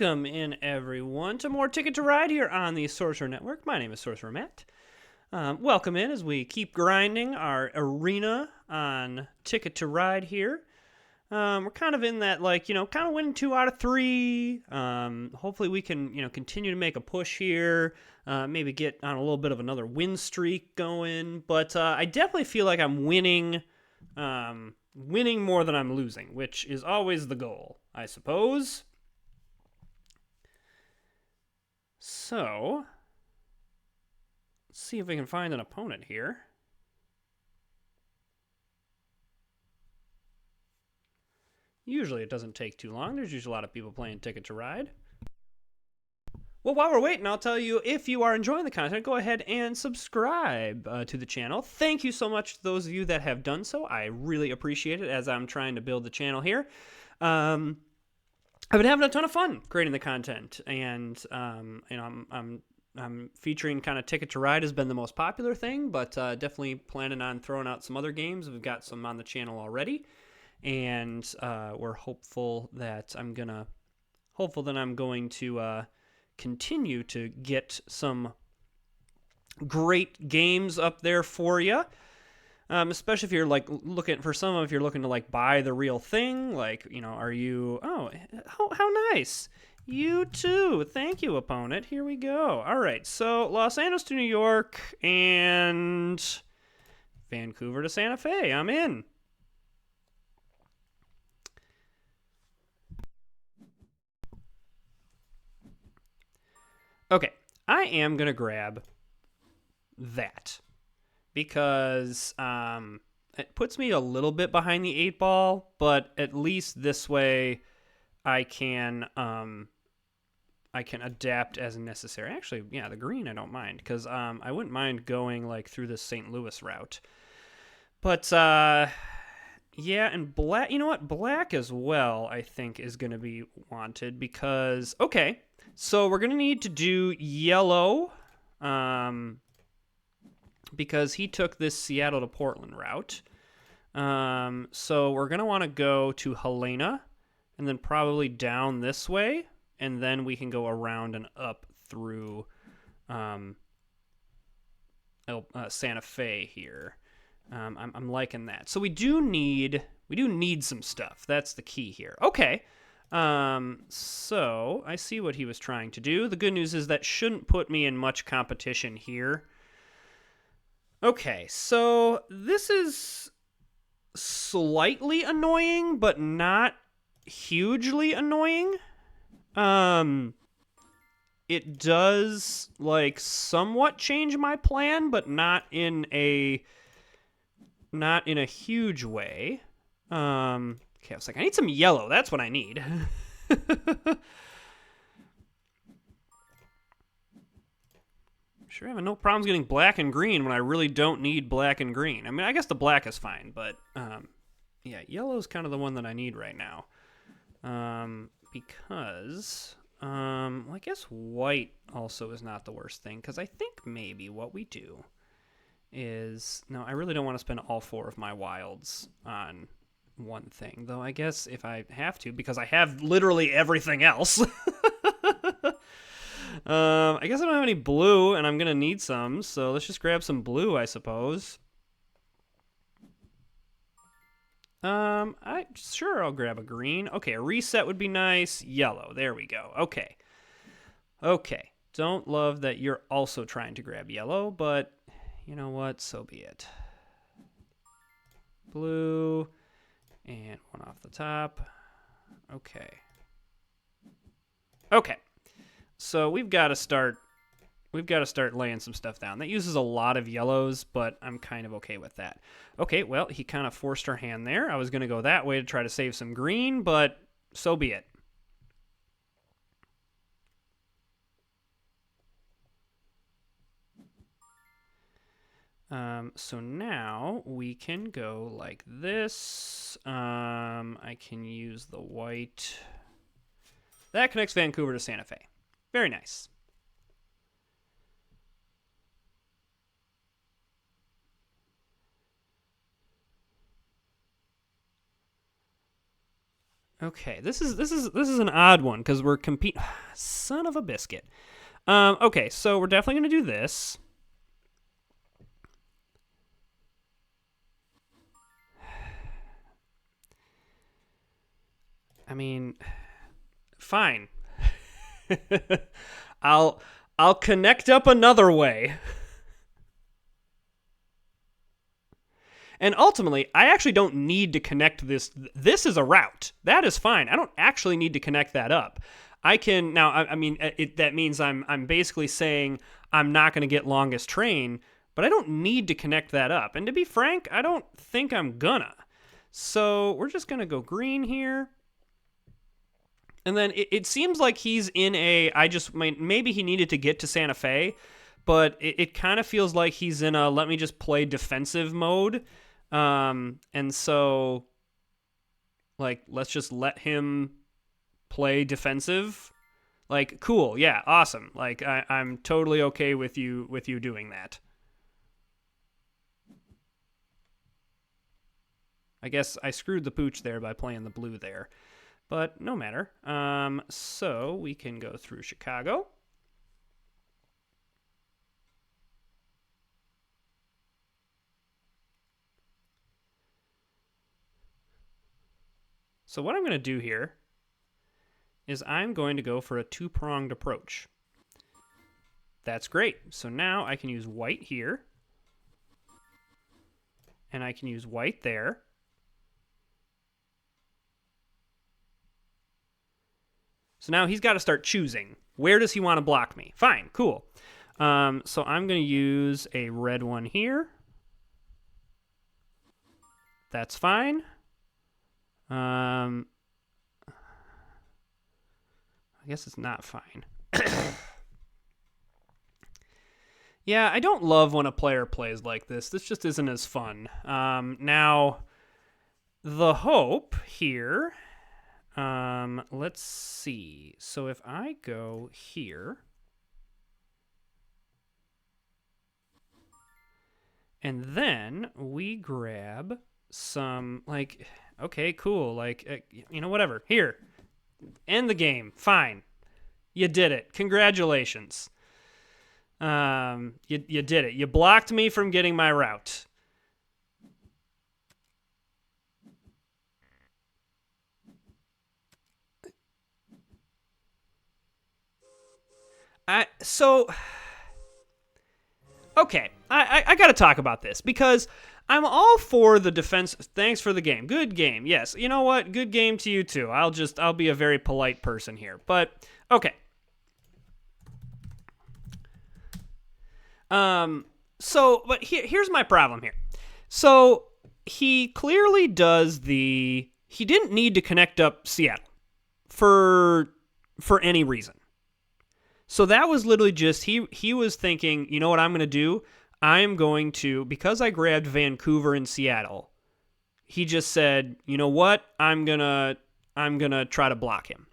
Welcome in, everyone, to more Ticket to Ride here on the Sorcerer Network. My name is Sorcerer Matt. Welcome in as we keep grinding our arena on Ticket to Ride here. We're kind of in that, kind of winning 2 out of 3. Hopefully we can, continue to make a push here. Maybe get on a little bit of another win streak going. But I definitely feel like I'm winning more than I'm losing, which is always the goal, I suppose. So, let's see if we can find an opponent here. Usually it doesn't take too long. There's usually a lot of people playing Ticket to Ride. Well, while we're waiting, I'll tell you, if you are enjoying the content, go ahead and subscribe to the channel. Thank you so much to those of you that have done so. I really appreciate it as I'm trying to build the channel here. I've been having a ton of fun creating the content, and I'm featuring kind of Ticket to Ride has been the most popular thing, but definitely planning on throwing out some other games. We've got some on the channel already, and we're hopeful that I'm going to continue to get some great games up there for you. Especially if you're looking for some, if you're looking to buy the real thing, are you? Oh, how nice! You too. Thank you, opponent. Here we go. All right, so Los Angeles to New York and Vancouver to Santa Fe. I'm in. Okay, I am gonna grab that. Because it puts me a little bit behind the 8 ball, but at least this way I can adapt as necessary. Actually, yeah, the green I don't mind, because I wouldn't mind going through the St. Louis route. But yeah, and black. You know what? Black as well, I think, is going to be wanted because okay, so we're going to need to do yellow. Because he took this Seattle to Portland route. So we're going to want to go to Helena and then probably down this way, and then we can go around and up through Santa Fe here. I'm liking that. So we do need some stuff. That's the key here. Okay. So I see what he was trying to do. The good news is that shouldn't put me in much competition here. Okay, so this is slightly annoying, but not hugely annoying. It does somewhat change my plan, but not in a huge way. Okay, I was like, I need some yellow. That's what I need. Sure, having no problems getting black and green when I really don't need black and green. I mean, I guess the black is fine, but yeah, yellow is kind of the one that I need right now. Because well, I guess white also is not the worst thing, because I think maybe what we do is no, I really don't want to spend all 4 of my wilds on one thing, though. I guess if I have to, because I have literally everything else. I guess I don't have any blue, and I'm going to need some, so let's just grab some blue, I suppose. I'll grab a green. Okay, a reset would be nice. Yellow, there we go. Okay. Don't love that you're also trying to grab yellow, but you know what? So be it. Blue, and one off the top. Okay. So we've got to start laying some stuff down. That uses a lot of yellows, but I'm kind of okay with that. Okay, well, he kind of forced our hand there. I was going to go that way to try to save some green, but so be it. So now we can go like this. I can use the white. That connects Vancouver to Santa Fe. Very nice. Okay, this is an odd one because we're competing. Son of a biscuit. Okay, so we're definitely gonna do this. I mean, fine. I'll I'll connect up another way. And ultimately, I actually don't need to connect this. This is a route. That is fine. I don't actually need to connect that up. I can now. I mean, that means I'm basically saying I'm not going to get longest train, but I don't need to connect that up. And to be frank, I don't think I'm gonna. So we're just gonna go green here. And then it seems like he's in a. Maybe he needed to get to Santa Fe, but it kind of feels like he's in a let me just play defensive mode. And so, like, let's just let him play defensive. Like, cool, yeah, awesome. Like, I'm totally okay with you doing that. I guess I screwed the pooch there by playing the blue there, but no matter. So we can go through Chicago. So what I'm going to do here is I'm going to go for a two-pronged approach. That's great. So now I can use white here, and I can use white there. So now he's got to start choosing. Where does he want to block me? Fine, cool. So I'm going to use a red one here. That's fine. I guess it's not fine. Yeah, I don't love when a player plays like this. This just isn't as fun. Now, the hope here, let's see. So if I go here, and then we grab some, like, okay, cool, like, whatever. Here, end the game. Fine. You did it. Congratulations. You did it. You blocked me from getting my route. Okay, I got to talk about this because I'm all for the defense. Thanks for the game. Good game. Yes. You know what? Good game to you too. I'll be a very polite person here. But okay. But here's my problem here. So he clearly he didn't need to connect up Seattle for any reason. So that was literally just, he was thinking, you know what I'm going to do? I'm going to, because I grabbed Vancouver and Seattle, he just said, you know what? I'm going to try to block him.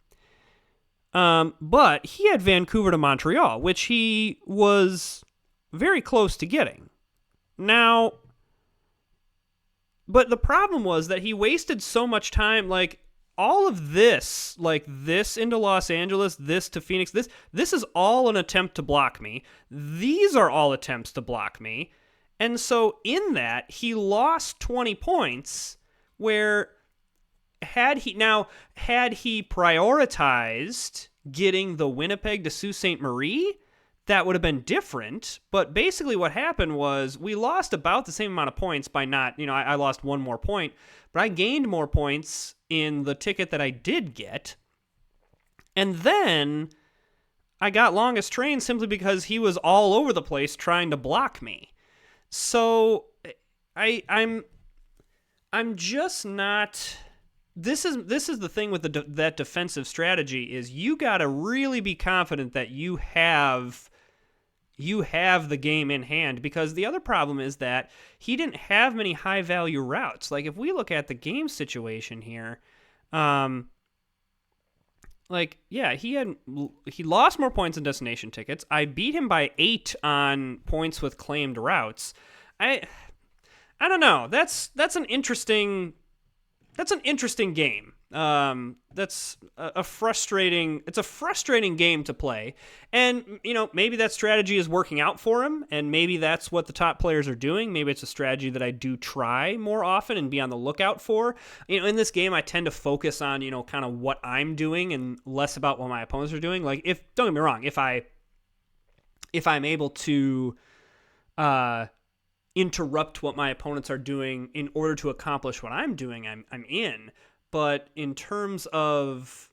But he had Vancouver to Montreal, which he was very close to getting. Now, but the problem was that he wasted so much time, like, all of this, like this into Los Angeles, this to Phoenix, this is all an attempt to block me. These are all attempts to block me. And so in that, he lost 20 points where had he prioritized getting the Winnipeg to Sault Ste. Marie, that would have been different. But basically what happened was we lost about the same amount of points by not, I lost one more point, but I gained more points in the ticket that I did get. And then I got longest train simply because he was all over the place trying to block me. So I'm just not. This is the thing with that defensive strategy is you got to really be confident that you have the game in hand, because the other problem is that he didn't have many high value routes. Like if we look at the game situation here, he lost more points in destination tickets. I beat him by 8 on points with claimed routes. I don't know. That's an interesting game. That's a frustrating. It's a frustrating game to play, and maybe that strategy is working out for him, and maybe that's what the top players are doing. Maybe it's a strategy that I do try more often and be on the lookout for. In this game, I tend to focus on kind of what I'm doing and less about what my opponents are doing. Like, if don't get me wrong, if I'm able to interrupt what my opponents are doing in order to accomplish what I'm doing, I'm in. But in terms of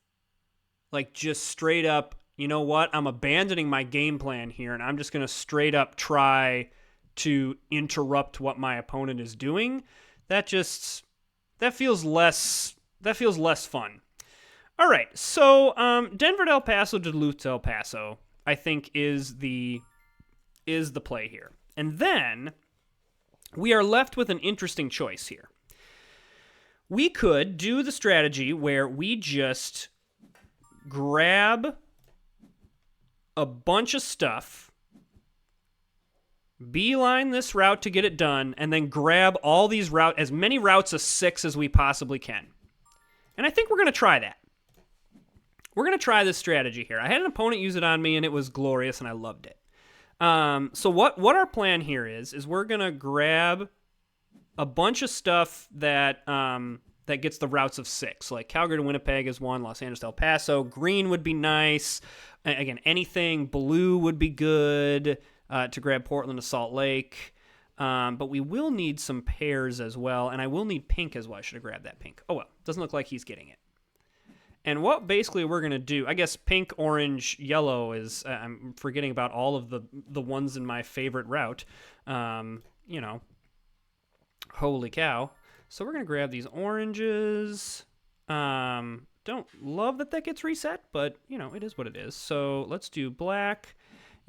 like just straight up, you know what, I'm abandoning my game plan here and I'm just going to straight up try to interrupt what my opponent is doing, that feels less fun. All right, so Denver to El Paso, Duluth to El Paso, I think is the play here. And then we are left with an interesting choice here. We could do the strategy where we just grab a bunch of stuff, beeline this route to get it done, and then grab all these as many routes as 6 as we possibly can. And I think we're going to try that. We're going to try this strategy here. I had an opponent use it on me, and it was glorious, and I loved it. So what our plan here is we're going to grab a bunch of stuff that gets the routes of 6. Like Calgary to Winnipeg is one, Los Angeles to El Paso. Green would be nice. Again, anything blue would be good to grab Portland to Salt Lake. But we will need some pairs as well, and I will need pink as well. I should have grabbed that pink. Oh well, doesn't look like he's getting it. And what basically we're going to do, I guess pink, orange, yellow is, I'm forgetting about all of the ones in my favorite route. Holy cow. So we're going to grab these oranges. Don't love that gets reset, but, it is what it is. So let's do black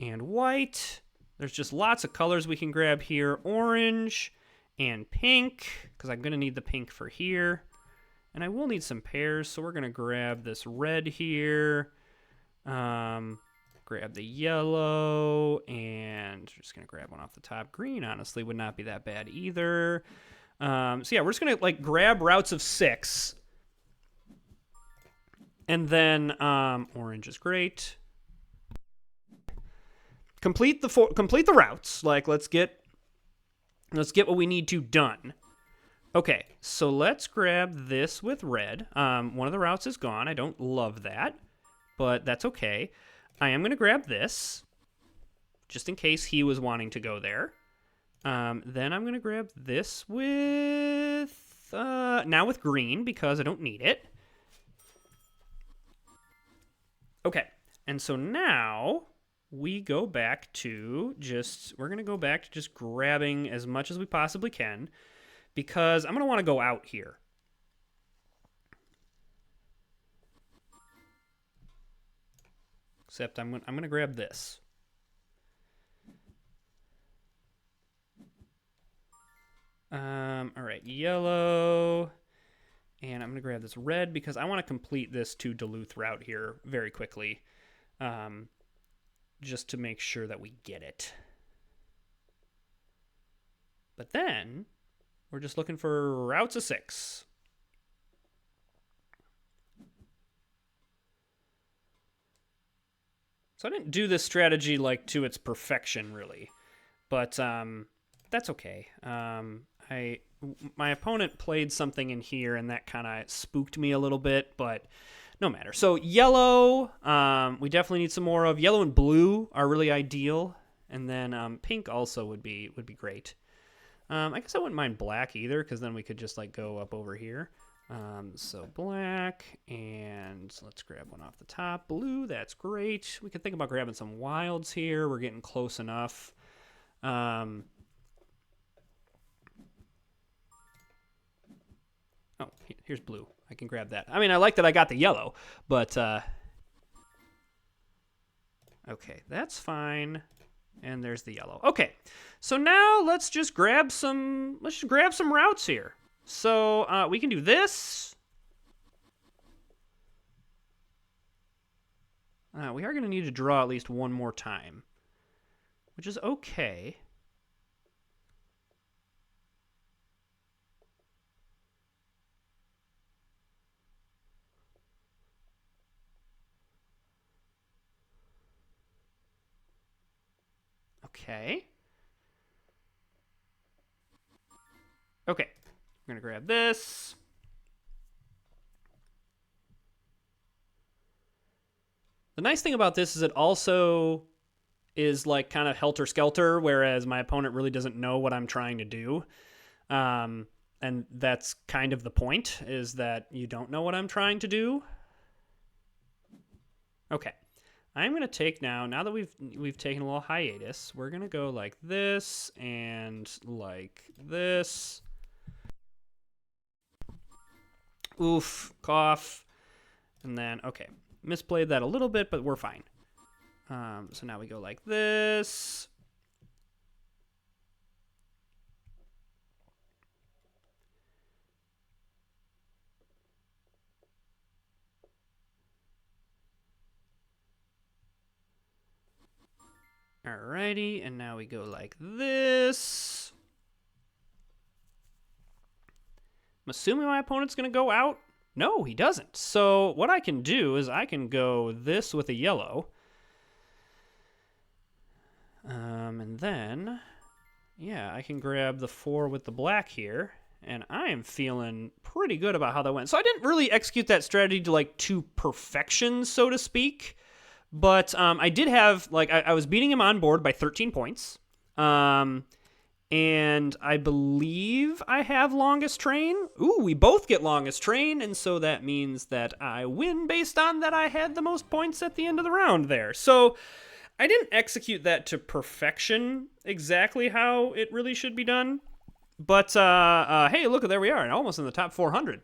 and white. There's just lots of colors we can grab here. Orange and pink, because I'm going to need the pink for here. And I will need some pairs, so we're going to grab this red here. Grab the yellow, and just going to grab one off the top. Green, honestly, would not be that bad either. So yeah, we're just going to grab routes of 6. And then orange is great. Complete the routes. Let's get what we need to done. Okay, so let's grab this with red. One of the routes is gone. I don't love that, but that's okay. I am going to grab this, just in case he was wanting to go there. Then I'm going to grab this now with green, because I don't need it. Okay, and so now we go back to we're going to go back to just grabbing as much as we possibly can, because I'm going to want to go out here. Except I'm going to grab this. All right, yellow. And I'm going to grab this red because I want to complete this to Duluth route here very quickly. Just to make sure that we get it. But then we're just looking for routes of 6. So I didn't do this strategy to its perfection, really. But that's okay. My opponent played something in here, and that kind of spooked me a little bit, but no matter. So yellow, we definitely need some more of. Yellow and blue are really ideal, and then pink also would be great. I guess I wouldn't mind black either, because then we could just go up over here. So black, and let's grab one off the top. Blue, that's great. We could think about grabbing some wilds here. We're getting close enough. Oh, here's blue. I can grab that. I mean, I like that I got the yellow, but okay, that's fine. And there's the yellow. Okay, so now let's just grab some routes here. So we can do this. We are going to need to draw at least one more time, which is okay. Okay. Okay. We're going to grab this. The nice thing about this is it also is like kind of helter-skelter, whereas my opponent really doesn't know what I'm trying to do. And that's kind of the point, is that you don't know what I'm trying to do. Okay. I'm going to take now that we've taken a little hiatus, we're going to go like this and like this. Oof, cough. And then, okay. Misplayed that a little bit, but we're fine. So now we go like this. Alrighty, and now we go like this. I'm assuming my opponent's going to go out. No, he doesn't. So what I can do is I can go this with a yellow. And then, yeah, I can grab the 4 with the black here. And I am feeling pretty good about how that went. So I didn't really execute that strategy to perfection, so to speak. But I did have, like, I was beating him on board by 13 points. And I believe I have longest train. Ooh, we both get longest train, and so that means that I win based on that I had the most points at the end of the round there. So I didn't execute that to perfection exactly how it really should be done. But, hey, look, there we are, almost in the top 400.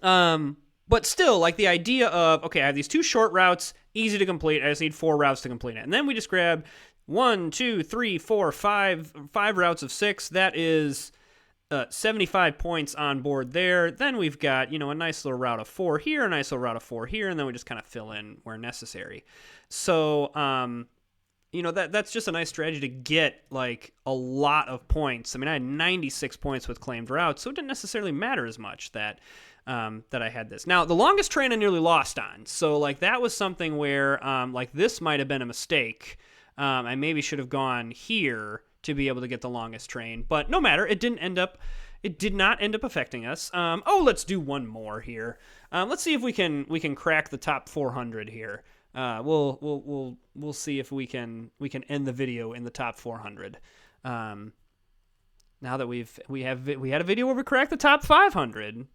But still, like, the idea of, okay, I have these 2 short routes, easy to complete. I just need 4 routes to complete it. And then we just grab 1, 2, 3, 4, 5 routes of 6. That is 75 points on board there. Then we've got, a nice little route of 4 here, a nice little route of 4 here, and then we just kind of fill in where necessary. So, that's just a nice strategy to get, like, a lot of points. I mean, I had 96 points with claimed routes, so it didn't necessarily matter as much that I had this. Now, the longest train I nearly lost on. So, like, that was something where, like, this might have been a mistake. I maybe should have gone here to be able to get the longest train, but no matter. It did not end up affecting us. Let's do one more here. Let's see if we can crack the top 400 here. We'll see if we can end the video in the top 400. Now that we had a video where we cracked the top 500.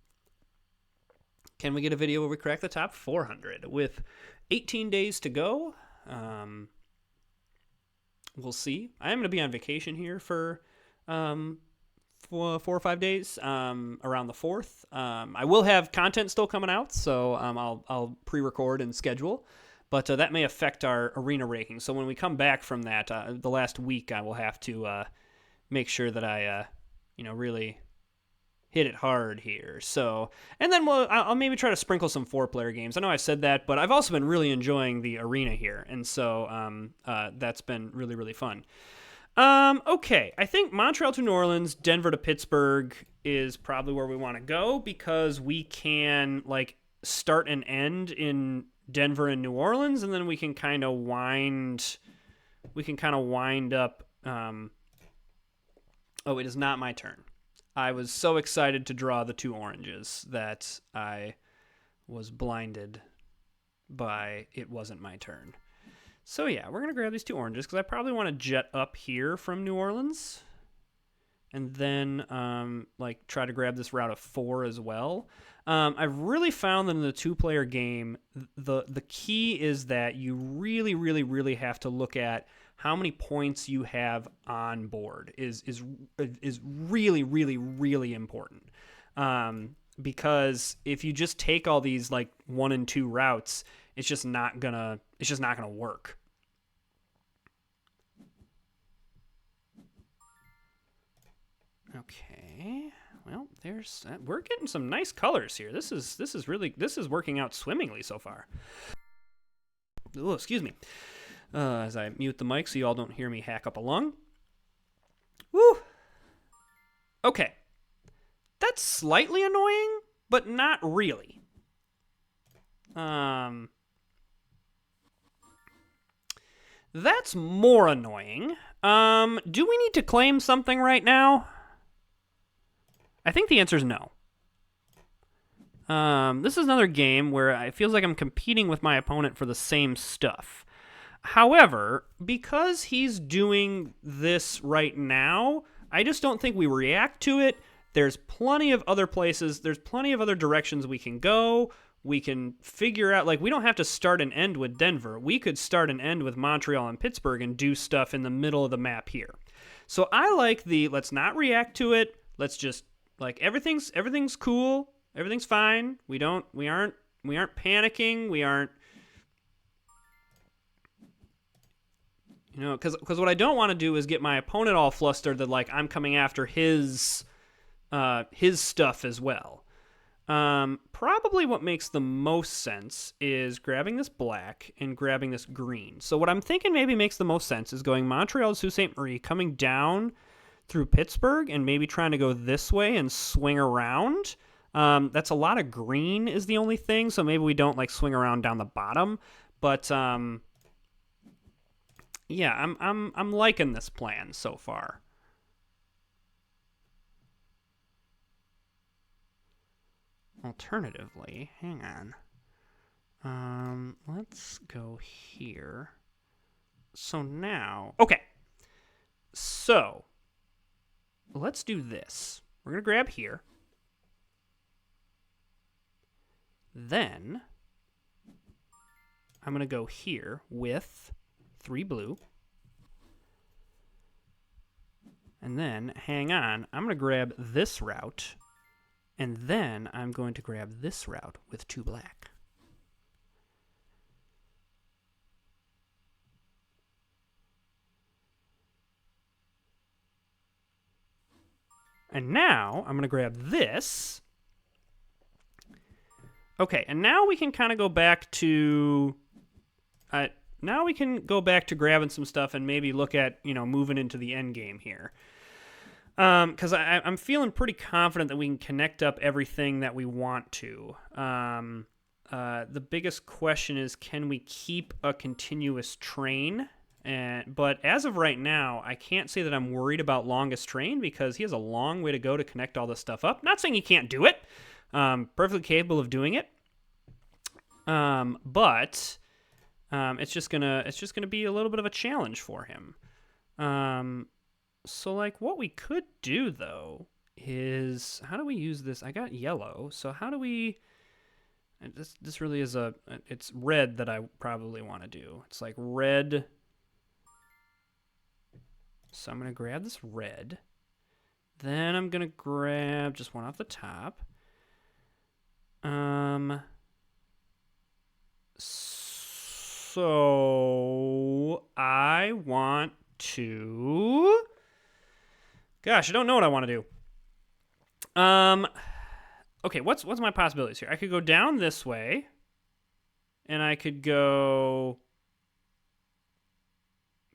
Can we get a video where we crack the top 400 with 18 days to go? We'll see. I am going to be on vacation here for 4 or 5 days around the 4th. I will have content still coming out, so I'll pre-record and schedule. But that may affect our arena ranking. So when we come back from that, the last week, I will have to make sure that I really hit it hard here. So, and then I'll maybe try to sprinkle some 4-player games. I know I said that, but I've also been really enjoying the arena here, and so that's been really, really fun. Okay, I think Montreal to New Orleans, Denver to Pittsburgh is probably where we want to go, because we can, like, start and end in Denver and New Orleans, and then we can kind of wind up. Oh, it is not my turn. I was so excited to draw the 2 oranges that I was blinded by it wasn't my turn. So yeah, we're going to grab these 2 oranges because I probably want to jet up here from New Orleans. And then try to grab this route of 4 as well. I've really found that in the 2-player game, the key is that you really, really, really have to look at how many points you have on board is really, really, really important. Because if you just take all these, like, 1 and 2 routes, it's just not gonna work. Okay. Well, we're getting some nice colors here. This is working out swimmingly so far. Oh, excuse me. As I mute the mic so you all don't hear me hack up a lung. Woo! Okay. That's slightly annoying, but not really. That's more annoying. Do we need to claim something right now? I think the answer is no. This is another game where it feels like I'm competing with my opponent for the same stuff. However, because he's doing this right now, I just don't think we react to it. There's plenty of other places, there's plenty of other directions we can go. We can figure out, like, we don't have to start and end with Denver. We could start and end with Montreal and Pittsburgh and do stuff in the middle of the map here. So I like the let's not react to it. Let's just, like, everything's cool. Everything's fine. We aren't panicking. We aren't, you know, because what I don't want to do is get my opponent all flustered that, like, I'm coming after his stuff as well. Probably what makes the most sense is grabbing this black and grabbing this green. So what I'm thinking maybe makes the most sense is going Montreal to Sault Ste. Marie, coming down through Pittsburgh, and maybe trying to go this way and swing around. That's a lot of green is the only thing, so maybe we don't, like, swing around down the bottom. But yeah, I'm liking this plan so far. Alternatively, hang on. Let's go here. So now, okay. So let's do this. We're gonna grab here. Then I'm gonna go here with 3 blue. And then, hang on, I'm gonna grab this route. And then I'm going to grab this route with 2 black. And now I'm going to grab this. Okay, and now we can kind of go back to... now we can go back to grabbing some stuff and maybe look at, you know, moving into the end game here. Because I'm feeling pretty confident that we can connect up everything that we want to. The biggest question is, can we keep a continuous train? But as of right now, I can't say that I'm worried about longest train because he has a long way to go to connect all this stuff up. Not saying he can't do it. Perfectly capable of doing it. But it's just gonna be a little bit of a challenge for him. So, like, what we could do, though, is... How do we use this? I got yellow, so how do we... This really is a... It's red that I probably want to do. It's, like, red. So I'm going to grab this red. Then I'm going to grab just one off the top. So I want to... Gosh, I don't know what I want to do. Okay, what's my possibilities here? I could go down this way, and I could go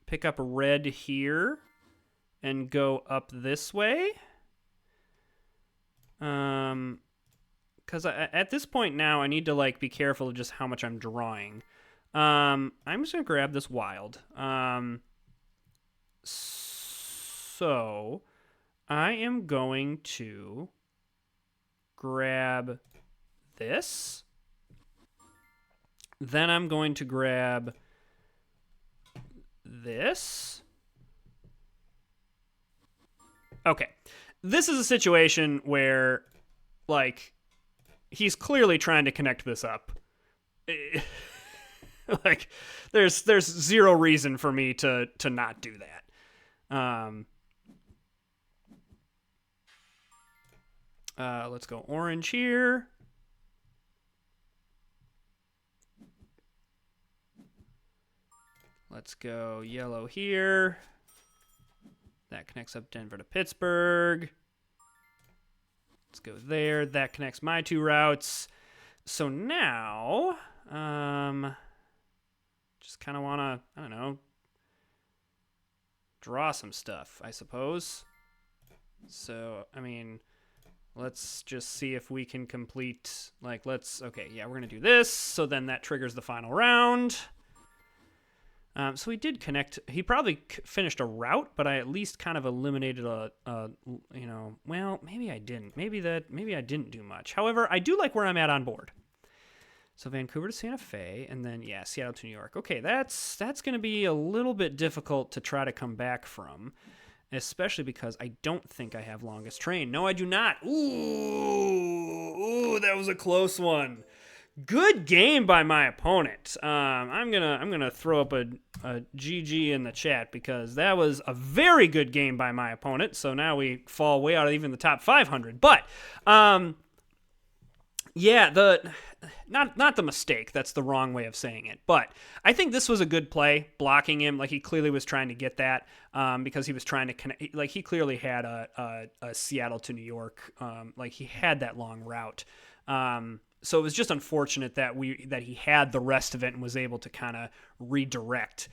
pick up a red here and go up this way. Because at this point now, I need to, like, be careful of just how much I'm drawing. I'm just gonna grab this wild. So I am going to grab this. Then I'm going to grab this. Okay. This is a situation where, like, he's clearly trying to connect this up. Like, there's zero reason for me to not do that. Let's go orange here. Let's go yellow here. That connects up Denver to Pittsburgh. Let's go there. That connects my 2 routes. So now, just kind of want to, I don't know, draw some stuff, I suppose. So, I mean, let's just see if we can complete, like, okay, yeah, we're going to do this. So then that triggers the final round. So he did connect. He probably finished a route, but I at least kind of eliminated well, maybe I didn't. Maybe I didn't do much. However, I do like where I'm at on board. So Vancouver to Santa Fe, and then, Seattle to New York. Okay, that's going to be a little bit difficult to try to come back from, especially because I don't think I have longest train. No, I do not. Ooh, that was a close one. Good game by my opponent. I'm gonna throw up a GG in the chat because that was a very good game by my opponent. So now we fall way out of even the top 500. But not the mistake. That's the wrong way of saying it. But I think this was a good play, blocking him. Like, he clearly was trying to get that because he was trying to connect. Like, he clearly had a Seattle to New York. Like, he had that long route. So it was just unfortunate that he had the rest of it and was able to kind of redirect.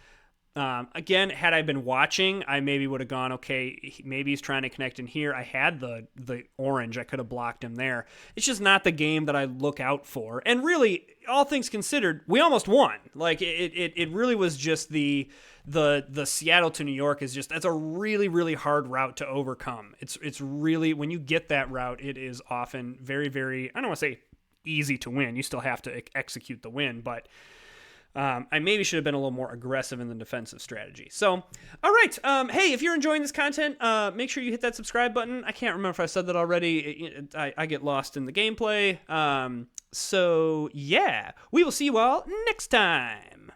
Again, had I been watching, I maybe would have gone, okay, maybe he's trying to connect in here. I had the orange. I could have blocked him there. It's just not the game that I look out for. And really, all things considered, we almost won. Like, it really was just the Seattle to New York that's a really, really hard route to overcome. It's really, when you get that route, it is often very, very, I don't want to say easy to win. You still have to execute the win, but I maybe should have been a little more aggressive in the defensive strategy. So, all right. Hey, if you're enjoying this content, make sure you hit that subscribe button. I can't remember if I said that already. I get lost in the gameplay. So, yeah, we will see you all next time.